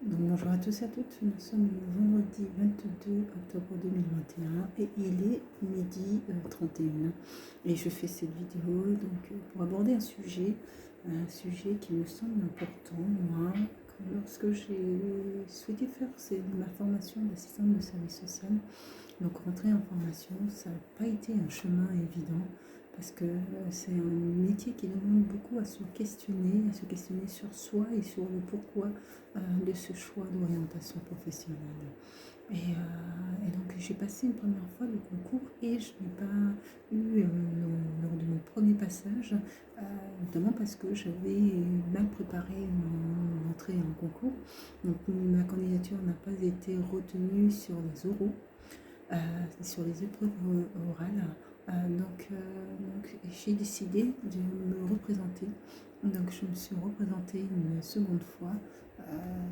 Donc, bonjour à tous et à toutes, nous sommes le vendredi 22 octobre 2021 et il est midi 31 et je fais cette vidéo pour aborder un sujet qui me semble important. Moi, lorsque j'ai souhaité faire ma formation d'assistante de service social, donc rentrer en formation, ça n'a pas été un chemin évident parce que c'est un métier qui demande beaucoup à se questionner sur soi et sur le pourquoi de ce choix d'orientation professionnelle. Et donc j'ai passé une première fois le concours et je n'ai pas eu, lors de mon premier passage, notamment parce que j'avais mal préparé mon entrée en concours. Donc ma candidature n'a pas été retenue sur les oraux, sur les épreuves orales. Donc j'ai décidé de me représenter. Donc je me suis représentée une seconde fois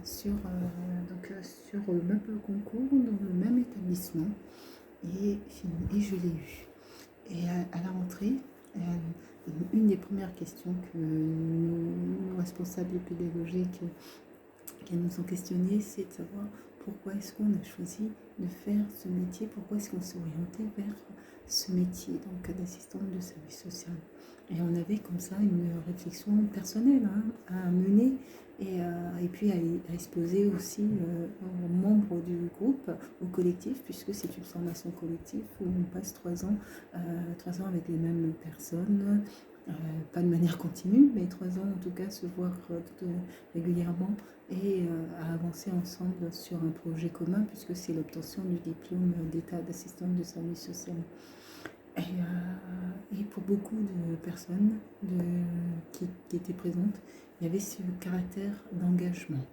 sur le même concours, dans le même établissement, et je l'ai eu. Et à la rentrée, une des premières questions que nos responsables pédagogiques qui nous ont questionnés, c'est de savoir pourquoi est-ce qu'on a choisi de faire ce métier, pourquoi est-ce qu'on s'est orienté vers ce métier d'assistante de service social. Et on avait comme ça une réflexion personnelle à mener et puis à exposer aussi aux membres du groupe, au collectif, puisque c'est une formation collective où on passe 3 ans avec les mêmes personnes, pas de manière continue, mais 3 ans en tout cas, se voir régulièrement et à avancer ensemble sur un projet commun, puisque c'est l'obtention du diplôme d'état d'assistante de service social. Et pour beaucoup de personnes qui étaient présentes, il y avait ce caractère d'engagement.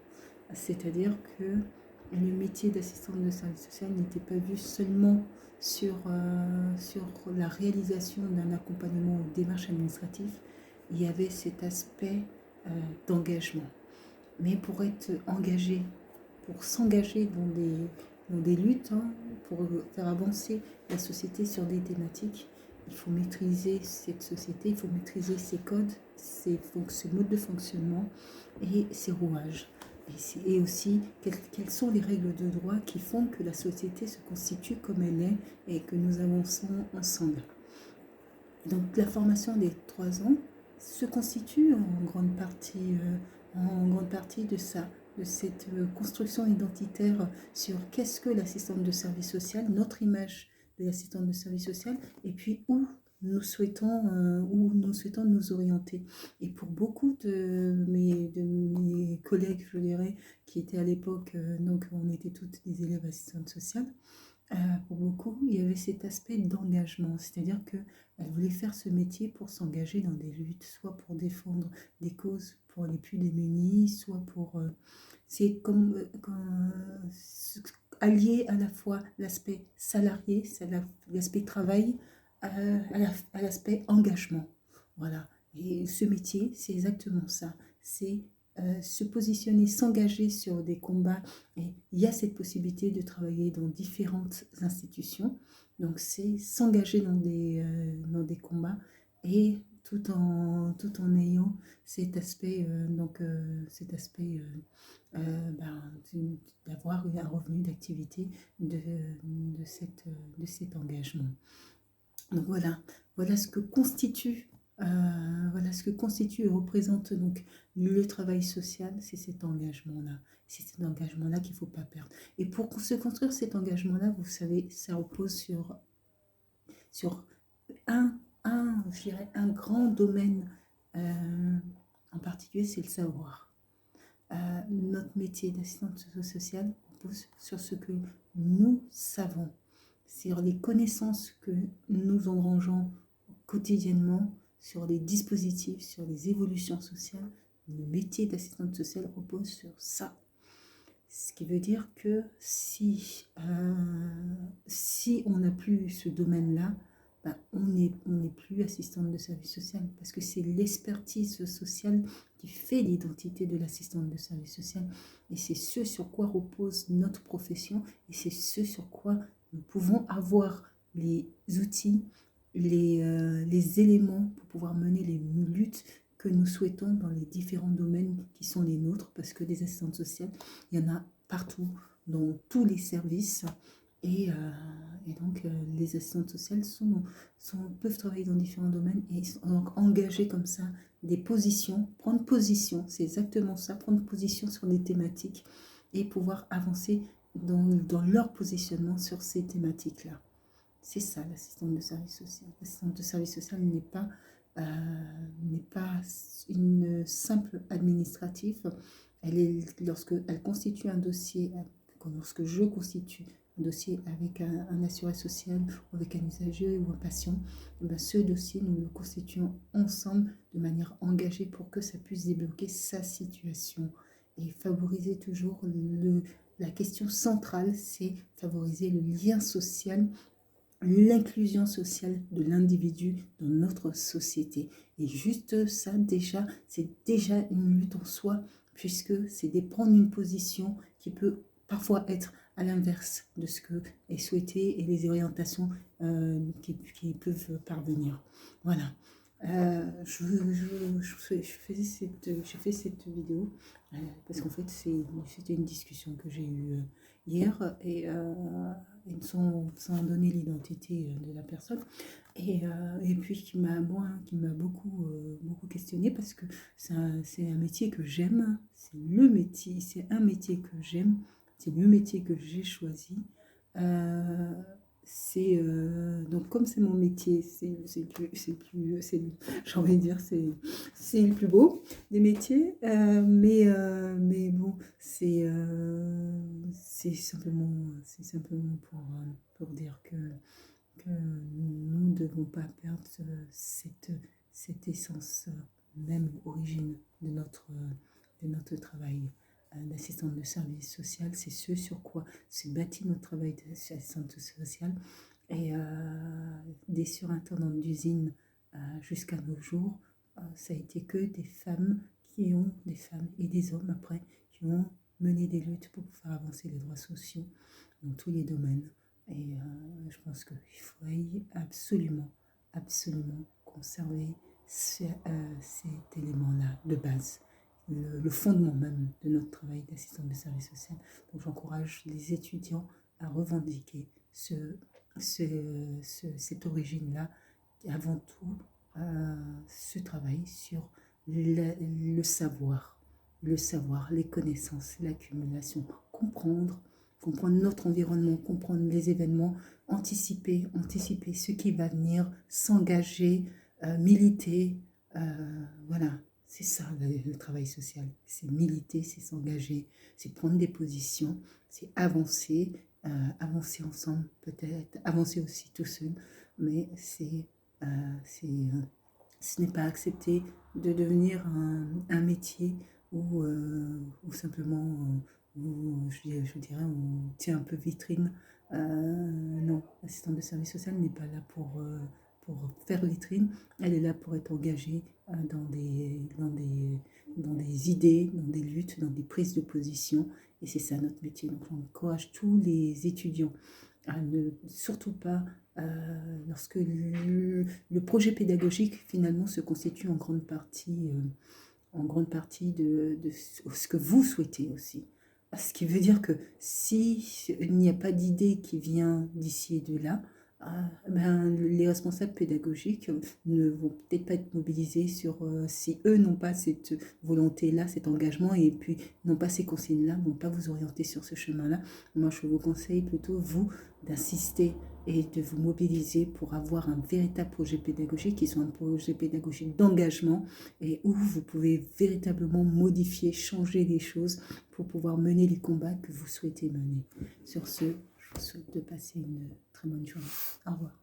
C'est-à-dire que le métier d'assistante de service social n'était pas vu seulement sur la réalisation d'un accompagnement aux démarches administratives. Il y avait cet aspect d'engagement. Mais pour être engagé, pour s'engager dans des luttes, pour faire avancer la société sur des thématiques, il faut maîtriser cette société, il faut maîtriser ses codes, ses modes de fonctionnement et ses rouages. Et aussi, quelles sont les règles de droit qui font que la société se constitue comme elle est et que nous avançons ensemble. Donc la formation des 3 ans se constitue en grande partie de ça, de cette construction identitaire sur qu'est-ce que l'assistante de service social, notre image de l'assistante de service social, et puis où nous souhaitons nous orienter. Et pour beaucoup de mes collègues, je dirais, qui étaient à l'époque, donc on était toutes des élèves assistantes sociales, pour beaucoup, il y avait cet aspect d'engagement, c'est-à-dire qu'elle voulait faire ce métier pour s'engager dans des luttes, soit pour défendre des causes pour les plus démunis, soit pour... c'est allier à la fois l'aspect salarié, l'aspect travail, à l'aspect engagement. Voilà. Et ce métier, c'est exactement ça. C'est se positionner, s'engager sur des combats. Et il y a cette possibilité de travailler dans différentes institutions. Donc, c'est s'engager dans des combats et tout en ayant cet aspect, d'avoir un revenu d'activité de cet engagement. Donc voilà ce que constitue et représente donc le travail social, c'est cet engagement-là. C'est cet engagement-là qu'il ne faut pas perdre. Et pour se construire cet engagement-là, vous savez, ça repose sur je dirais, un grand domaine en particulier, c'est le savoir. Notre métier d'assistante sociale repose sur ce que nous savons, sur les connaissances que nous engrangeons quotidiennement, sur les dispositifs, sur les évolutions sociales. Le métier d'assistante sociale repose sur ça. Ce qui veut dire que si on n'a plus ce domaine-là, on n'est plus assistante de service social, parce que c'est l'expertise sociale qui fait l'identité de l'assistante de service social. Et c'est ce sur quoi repose notre profession, et c'est ce sur quoi nous pouvons avoir les outils, les éléments pour pouvoir mener les luttes que nous souhaitons dans les différents domaines qui sont les nôtres, parce que des assistantes sociales, il y en a partout, dans tous les services. Et donc, les assistantes sociales peuvent travailler dans différents domaines et sont donc engagées comme ça des positions, prendre position, c'est exactement ça, prendre position sur des thématiques et pouvoir avancer dans leur positionnement sur ces thématiques-là. C'est ça, l'assistante de service social. L'assistante de service social n'est pas une simple administrative. Lorsque elle constitue un dossier, lorsque je constitue un dossier avec un assuré social ou avec un usager ou un patient, ce dossier, nous le constituons ensemble de manière engagée pour que ça puisse débloquer sa situation et favoriser toujours la question centrale, c'est favoriser le lien social, l'inclusion sociale de l'individu dans notre société. Et juste ça, déjà, c'est déjà une lutte en soi, puisque c'est de prendre une position qui peut parfois être à l'inverse de ce que est souhaité et les orientations qui peuvent parvenir. Voilà. J'ai fait cette vidéo parce qu'en fait, c'était une discussion que j'ai eue hier et sans donner l'identité de la personne et puis qui m'a beaucoup questionné parce que c'est un métier que j'aime, c'est un métier que j'aime, c'est le métier que j'ai choisi. Donc comme c'est mon métier, j'ai envie de dire c'est le plus beau des métiers, mais bon c'est simplement pour dire que nous ne devons pas perdre cette essence même origine de notre travail d'assistante de service social. C'est ce sur quoi se bâtit notre travail d'assistante sociale. Et des surintendantes d'usine jusqu'à nos jours, ça a été que des femmes et des hommes après, qui ont mené des luttes pour faire avancer les droits sociaux dans tous les domaines. Et je pense qu'il faudrait absolument conserver cet élément-là de base. Le fondement même de notre travail d'assistante de service social. Donc j'encourage les étudiants à revendiquer cette origine-là, avant tout ce travail sur le savoir, les connaissances, l'accumulation, comprendre notre environnement, comprendre les événements, anticiper ce qui va venir, s'engager, militer, voilà. C'est ça le travail social, c'est militer, c'est s'engager, c'est prendre des positions, c'est avancer ensemble peut-être, avancer aussi tout seul, mais ce n'est pas accepté de devenir un métier où simplement, je dirais, on tient un peu vitrine. Non, l'assistante de service social n'est pas là pour faire vitrine, elle est là pour être engagée dans des idées, dans des luttes, dans des prises de position, et c'est ça notre métier. Donc j'encourage tous les étudiants à ne surtout pas, lorsque le projet pédagogique finalement se constitue en grande partie de ce que vous souhaitez aussi. Ce qui veut dire que s'il n'y a pas d'idée qui vient d'ici et de là, les responsables pédagogiques ne vont peut-être pas être mobilisés sur si eux n'ont pas cette volonté-là, cet engagement, et puis n'ont pas ces consignes-là, ne vont pas vous orienter sur ce chemin-là. Moi, je vous conseille plutôt, vous, d'insister et de vous mobiliser pour avoir un véritable projet pédagogique qui soit un projet pédagogique d'engagement et où vous pouvez véritablement modifier, changer les choses pour pouvoir mener les combats que vous souhaitez mener. Sur ce, je vous souhaite de passer une très bonne journée. Au revoir.